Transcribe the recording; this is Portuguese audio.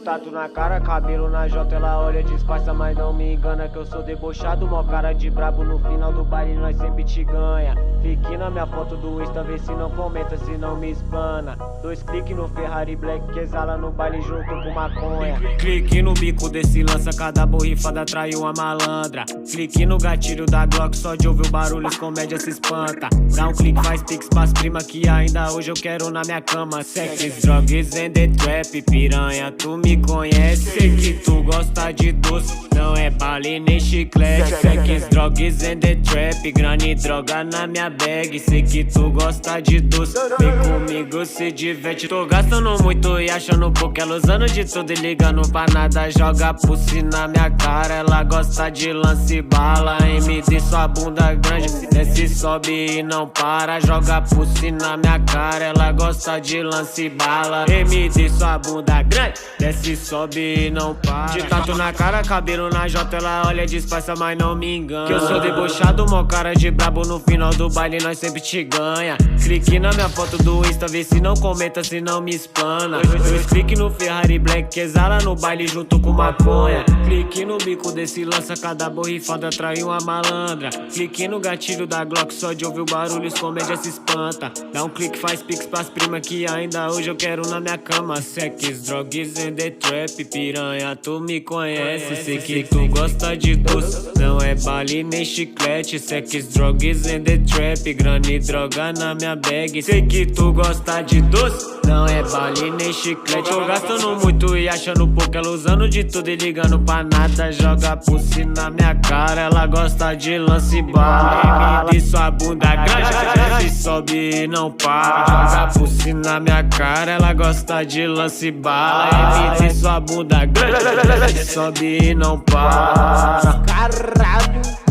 tatu na cara, cabelo na jota, ela olha disfarça, mas não me engana que eu sou debochado, mó cara de brabo, no final do baile nós sempre te ganha. Fique na minha foto do Insta, vê se não comenta, se não me espana. 2 cliques no Ferrari Black que exala no baile junto com maconha. Clique no bico desse lança, cada borrifada atrai uma malandra. Clique no gatilho da Glock, só de ouvir o barulho os comédia se espanta. Dá um clique, faz pix pras prima que ainda hoje eu quero na minha cama. Sex, drugs and the trap, piranha, tu me conhece. Sei que tu gosta de doce, não é bala nem chiclete. Sex, drugs and the trap, grana e droga na minha bag. Sei que tu gosta de doce, vem comigo se diverte. Tô gastando muito e achando pouco, ela usando de tudo e ligando pra nada. Joga pussy na minha cara, ela gosta de lance bala. MD sua bunda grande, desce, sobe e não para. Joga pussy na minha cara, ela gosta de lance bala. MD sua bunda grande, desce, sobe e não para. De tatu na cara, cabelo na jota, ela olha disfarça, mas não me engana que eu sou debochado, mó cara de brabo, no final do baile nós sempre te ganha. Clique na minha foto do Insta, vê se não comenta, se não me espana. 2 cliques no Ferrari Black que exala no baile junto com maconha. Clique no bico desse lança, cada borrifada atrai uma malandra. Clique no gatilho da Glock, só de ouvir o barulho os comédia se espanta. Dá um clique, faz pix pras prima que ainda hoje eu quero na minha cama. Sex, drugs and the trap, piranha, tu me conhece. Sei que tu gosta de doce, não é bala nem chiclete. Sex, drugs and the trap, grana e droga na minha bag. Sei que tu gosta de doce, não é bala nem chiclete. Tô gastando muito e achando pouco, ela usando de tudo e ligando pra nada. Joga pussy na minha cara, ela gosta de lance bala. MD sua bunda grande, desce, sobe e não para. Joga pussy na minha cara, ela gosta de lance bala. MD sua bunda grande, desce, sobe e não para. Caralho.